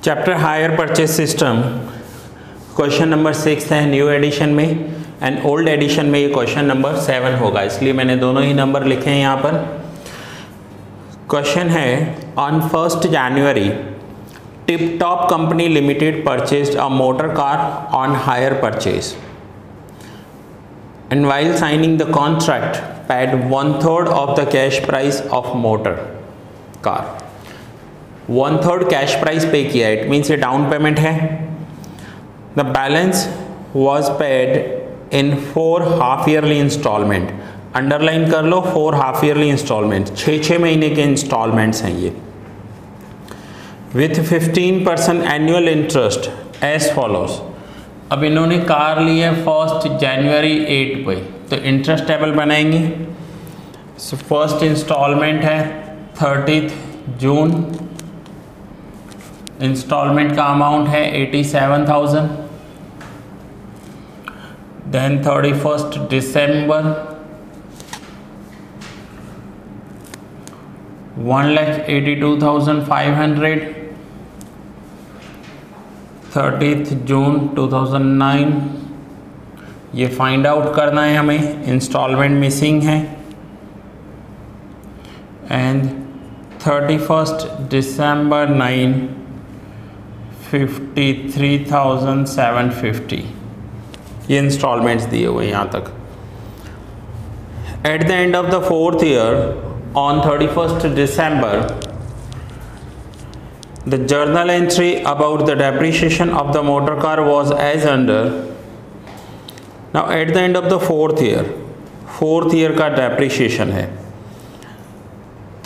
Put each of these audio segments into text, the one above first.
Chapter hire purchase system question number 6 है new addition में, and old addition में ये क्वेश्चन नंबर 7 होगा, इसलिए मैंने दोनों ही नंबर लिखे हैं यहाँ पर। क्वेश्चन है on 1 January tip top company limited purchased a motor car on hire purchase and while signing the contract paid 1/3 of the cash price of motor car। 1/3 cash price pay किया, it means ये down payment है। The balance was paid in 4 half yearly instalment, underline कर लो 4 half yearly instalment, 6 महीने के instalments हैं ये, with 15% annual interest as follows. अब इन्होंने कार ली है 1 जनवरी 8 पे, तो इंटरेस्ट टेबल बनाएंगे। सो फर्स्ट इंस्टॉलमेंट है 30 जून, इंस्टॉलमेंट का अमाउंट है 87,000। देन 31 दिसंबर 1,82,500। 30 जून 2009, ये फाइंड आउट करना है हमें, इंस्टॉलमेंट मिसिंग है। एंड 31 दिसंबर 9, 53,750 ये इंस्टॉलमेंट्स दिए हुए यहाँ तक। At the end of the 4th year on 31 December the journal entry about the depreciation of the motor car was as under। now at the end of the 4th year का depreciation है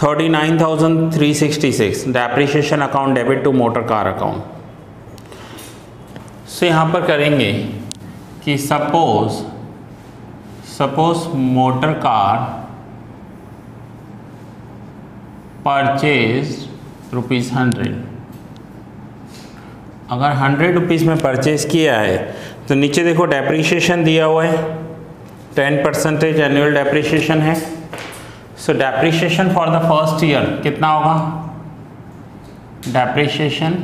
39,366, depreciation account debit to motor car account। so यहाँ पर करेंगे कि suppose motor car purchased ₹100, अगर 100 rupees में purchase किया है तो नीचे देखो डेप्रीशिएशन दिया हुआ है, 10% एनुअल डेप्रीशिएशन है। So depreciation for the first year कितना होगा? डेप्रीशिएशन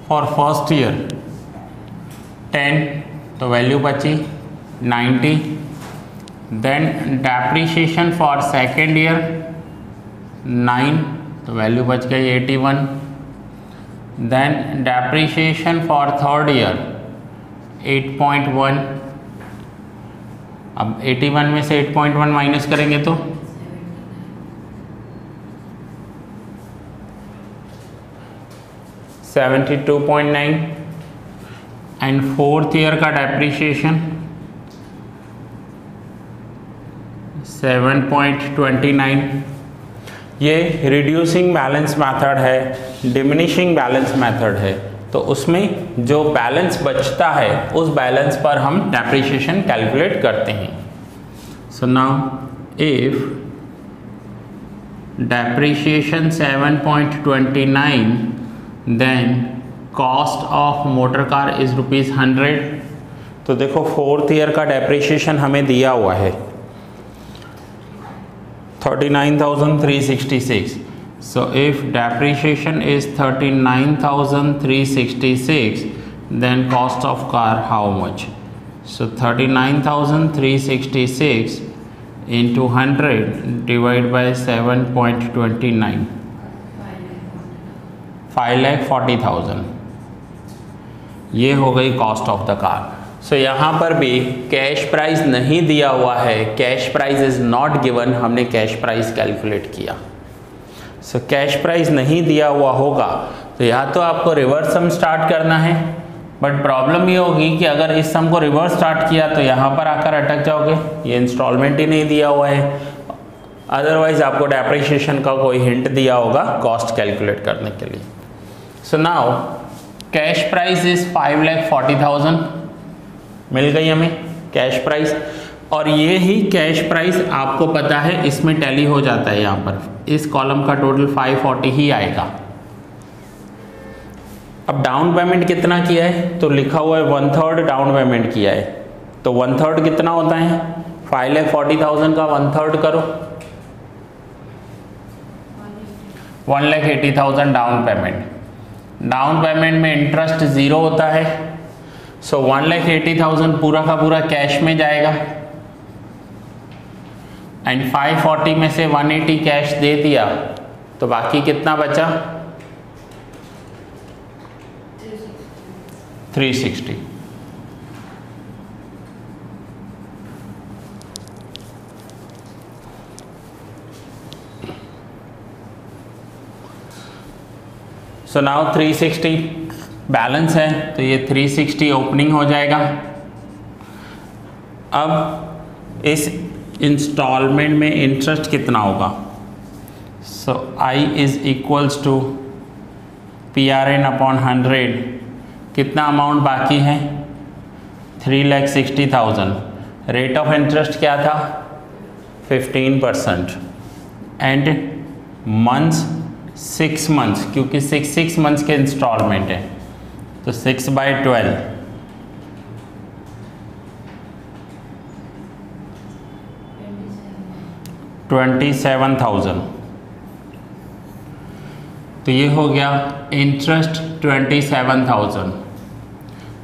फॉर फर्स्ट ईयर 10, तो वैल्यू बची 90। Then depreciation for second year 9, तो वैल्यू बच गई 81। Then depreciation for third year 8.1, अब 81 में से 8.1 माइनस करेंगे तो 72.9। एंड फोर्थ ईयर का डेप्रीशिएशन 7.29। ये रिड्यूसिंग बैलेंस मेथड है, डिमिनिशिंग बैलेंस मेथड है, तो उसमें जो बैलेंस बचता है उस बैलेंस पर हम डेप्रीशिएशन कैलकुलेट करते हैं। So now if depreciation 7.29 then cost of motor car is ₹100। तो देखो फोर्थ ईयर का डेप्रीशिएशन हमें दिया हुआ है 39,366। So if depreciation is 39,366, then cost of car how much? So 39,366 into 100 divided by 7.29, 5,40,000 ये हो गई कॉस्ट ऑफ द कार। सो यहाँ पर भी कैश प्राइस नहीं दिया हुआ है, cash price is not given, हमने कैश प्राइस कैलकुलेट किया। सो कैश प्राइस नहीं दिया हुआ होगा तो या तो आपको रिवर्स सम स्टार्ट करना है, बट प्रॉब्लम ये होगी कि अगर इस सम को रिवर्स स्टार्ट किया तो यहाँ पर आकर अटक जाओगे, ये इंस्टॉलमेंट ही नहीं दिया हुआ है। अदरवाइज आपको डेप्रीशिएशन का कोई हिंट दिया होगा कॉस्ट कैलकुलेट करने के लिए। So now cash price is 5,40,000 मिल गई हमें कैश प्राइस, और ये ही कैश प्राइस आपको पता है इसमें टैली हो जाता है। यहाँ पर इस कॉलम का टोटल 540 ही आएगा। अब डाउन पेमेंट कितना किया है तो लिखा हुआ है 1/3 डाउन पेमेंट किया है, तो 1/3 कितना होता है? 5,40,000 का 1/3 करो, 1,80,000 डाउन पेमेंट। डाउन पेमेंट में इंटरेस्ट 0 होता है। सो 1,80,000 पूरा का पूरा कैश में जाएगा एंड 540 में से 180 कैश दे दिया तो बाकी कितना बचा? 360। सो नाउ 360 बैलेंस है तो ये 360 ओपनिंग हो जाएगा। अब इस इंस्टॉलमेंट में इंटरेस्ट कितना होगा? So I is equals to PRN upon 100। कितना अमाउंट बाकी है? 3,60,000। रेट ऑफ इंटरेस्ट क्या था? 15%। एंड मंथ्स 6 मंथ्स, क्योंकि 6 मंथ्स के इंस्टॉलमेंट है तो 6/12 27,000। तो ये हो गया इंटरेस्ट 27,000।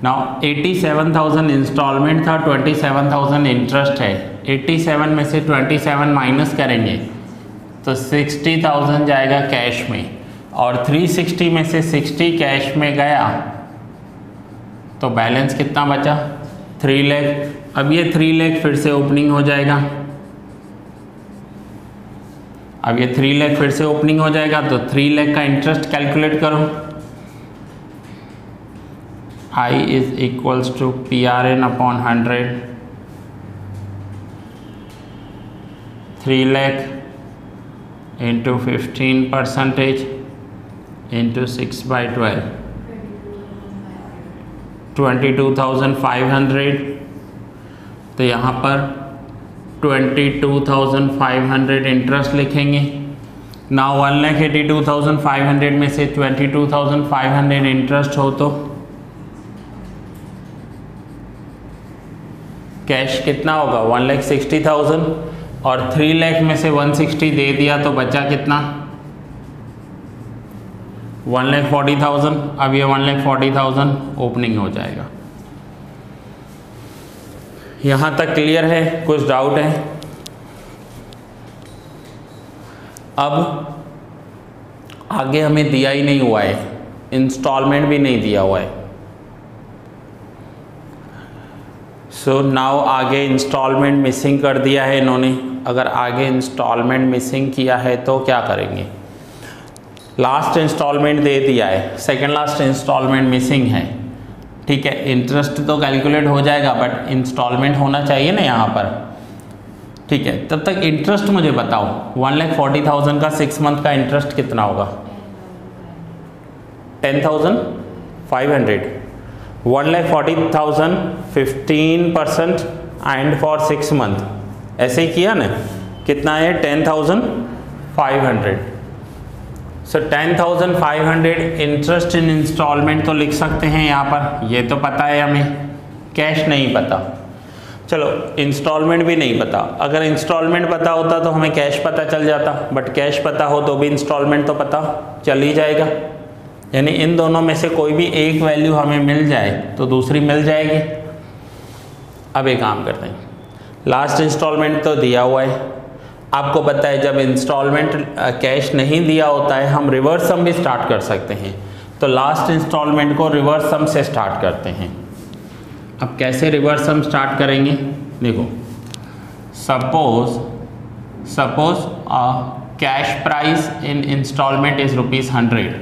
नाउ 87,000 इंस्टॉलमेंट था, 27,000 इंटरेस्ट है। 87 में से 27 माइनस करेंगे तो 60,000 जाएगा कैश में, और 360 में से 60 कैश में गया तो बैलेंस कितना बचा? 3 लाख। अब ये 3 लाख फिर से ओपनिंग हो जाएगा। अब ये 3 लाख फिर से ओपनिंग हो जाएगा तो 3 लाख का इंटरेस्ट कैलकुलेट करो। I is equals to PRN upon 100। 3 lakh into 15% into 6/12 22,500। तो यहाँ पर 22,500 इंटरेस्ट लिखेंगे। नाउ 1,82,500 में से 22,500 इंटरेस्ट हो तो कैश कितना होगा? 1,60,000, और 3 लाख में से 160 दे दिया तो बचा कितना? 1,40,000। अब ये 1,40,000 ओपनिंग हो जाएगा। यहाँ तक क्लियर है? कुछ डाउट है? अब आगे हमें दिया ही नहीं हुआ है, इंस्टॉलमेंट भी नहीं दिया हुआ है। सो नाउ आगे इंस्टॉलमेंट मिसिंग कर दिया है इन्होंने। अगर आगे इंस्टॉलमेंट मिसिंग किया है तो क्या करेंगे? लास्ट इंस्टॉलमेंट दे दिया है, सेकेंड लास्ट इंस्टॉलमेंट मिसिंग है, ठीक है। इंटरेस्ट तो कैलकुलेट हो जाएगा बट इंस्टॉलमेंट होना चाहिए ना यहाँ पर, ठीक है। तब तक इंटरेस्ट मुझे बताओ, 1,40,000 का 6 मंथ का इंटरेस्ट कितना होगा? 10,500। 1,40,000 15% एंड फॉर 6 मंथ, ऐसे ही किया ना। कितना है? 10,500। सो 10,500 इंटरेस्ट इन इंस्टॉलमेंट तो लिख सकते हैं यहाँ पर, ये तो पता है हमें। कैश नहीं पता, चलो इंस्टॉलमेंट भी नहीं पता। अगर इंस्टॉलमेंट पता होता तो हमें कैश पता चल जाता, बट कैश पता हो तो भी इंस्टॉलमेंट तो पता चल ही जाएगा। यानी इन दोनों में से कोई भी एक वैल्यू हमें मिल जाए तो दूसरी मिल जाएगी। अब एक काम करते हैं, लास्ट इंस्टॉलमेंट तो दिया हुआ है, आपको पता है जब इंस्टॉलमेंट कैश नहीं दिया होता है हम रिवर्स सम भी स्टार्ट कर सकते हैं। तो लास्ट इंस्टॉलमेंट को रिवर्स सम से स्टार्ट करते हैं। अब कैसे रिवर्स सम स्टार्ट करेंगे? देखो, suppose cash price in instalment is ₹100।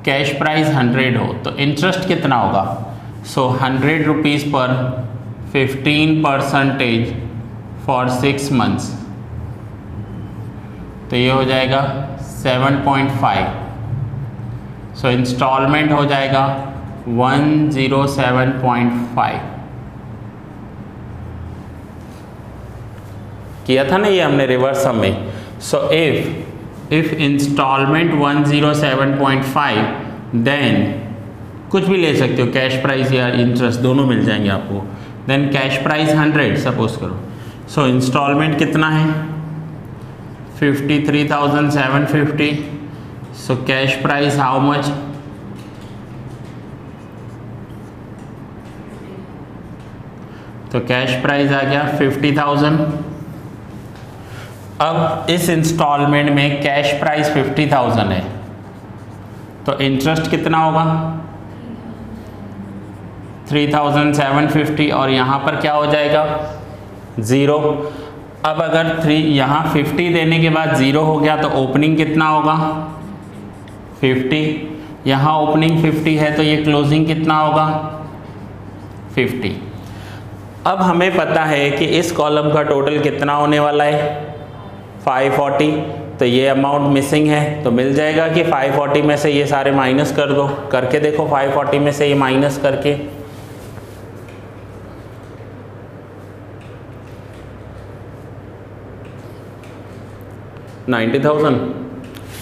Cash price 100 हो तो इंटरेस्ट कितना होगा? सो 100 रुपीज़ पर 15% फॉर 6 मंथ्स, तो ये हो जाएगा 7.5। सो इंस्टॉलमेंट हो जाएगा 107.5। किया था ना ये हमने रिवर्स सम में। सो इफ इंस्टॉलमेंट 107.5 देन कुछ भी ले सकते हो, कैश प्राइस या इंटरेस्ट दोनों मिल जाएंगे आपको। देन कैश प्राइस 100 सपोज करो। सो इंस्टॉलमेंट कितना है? 53,750। So cash price how much? तो कैश प्राइस आ गया 50,000। अब इस इंस्टॉलमेंट में कैश प्राइस 50,000 है, तो इंटरेस्ट कितना होगा 3,750 और यहाँ पर क्या हो जाएगा 0। अब अगर 3 यहाँ 50 देने के बाद 0 हो गया तो ओपनिंग कितना होगा 50, यहाँ ओपनिंग 50 है तो ये क्लोजिंग कितना होगा 50। अब हमें पता है कि इस कॉलम का टोटल कितना होने वाला है 540, तो ये अमाउंट मिसिंग है, तो मिल जाएगा कि 540 में से ये सारे माइनस कर दो, करके देखो 540 में से ये माइनस करके $90,000।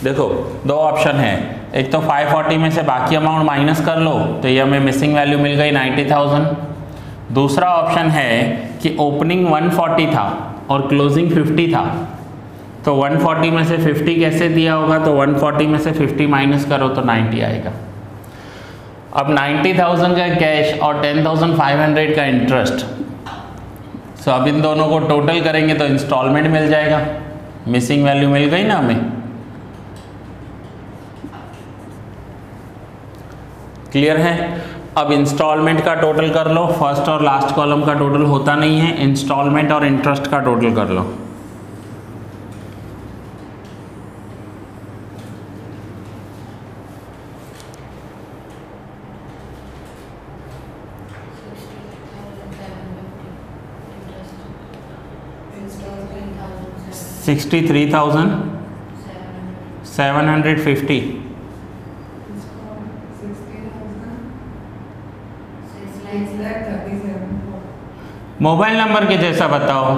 देखो दो ऑप्शन है, एक तो 540 में से बाकी अमाउंट माइनस कर लो तो ये हमें मिसिंग वैल्यू मिल गई 90,000। दूसरा ऑप्शन है कि ओपनिंग 140 था और क्लोजिंग 50 था, तो 140 में से 50 कैसे दिया होगा, तो 140 में से 50 माइनस करो तो 90 आएगा। अब 90,000 का कैश और 10,500 का इंटरेस्ट, सो अब इन दोनों को टोटल करेंगे तो इंस्टॉलमेंट मिल जाएगा, मिसिंग वैल्यू मिल गई ना हमें। क्लियर है। अब इंस्टॉलमेंट का टोटल कर लो, फर्स्ट और लास्ट कॉलम का टोटल होता नहीं है, इंस्टॉलमेंट और इंटरेस्ट का टोटल कर लो। $63,750। मोबाइल नंबर के जैसा बताओ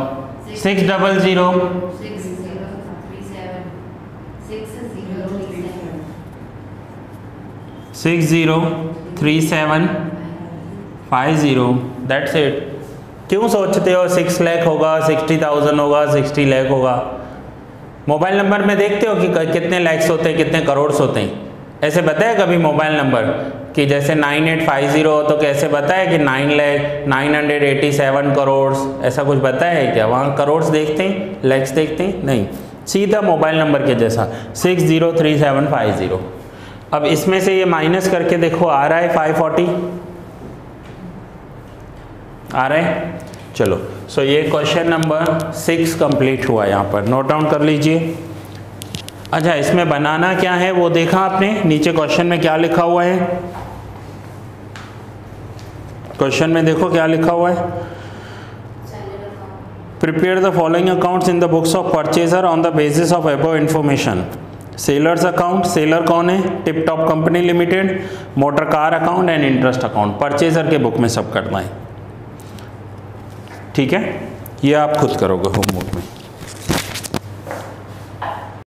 603750 दैट्स इट। क्यों सोचते हो 6 लाख होगा, 60,000 होगा, 60 लाख होगा? मोबाइल नंबर में देखते हो कि कितने लैक्स होते हैं, कितने करोड़ होते हैं? ऐसे बताया कभी मोबाइल नंबर कि जैसे 9850 हो तो कैसे बताया कि 9,987 करोड़, ऐसा कुछ बताया है क्या? वहाँ करोड़ देखते हैं, लैक्स देखते हैं? नहीं, सीधा मोबाइल नंबर के जैसा 603750। अब इसमें से ये माइनस करके देखो आ रहा है 540 आ रहा है। चलो सो ये क्वेश्चन नंबर 6 कंप्लीट हुआ, यहाँ पर नोट डाउन कर लीजिए। अच्छा, इसमें बनाना क्या है वो देखा आपने? नीचे क्वेश्चन में क्या लिखा हुआ है? क्वेश्चन में देखो क्या लिखा हुआ है, prepare the following accounts in the books of purchaser on the basis of above information. Sellers account, seller कौन है? Tip top company limited. Motor car account and interest account purchaser के बुक में सब करना है, ठीक है? ये आप खुद करोगे होमवर्क में।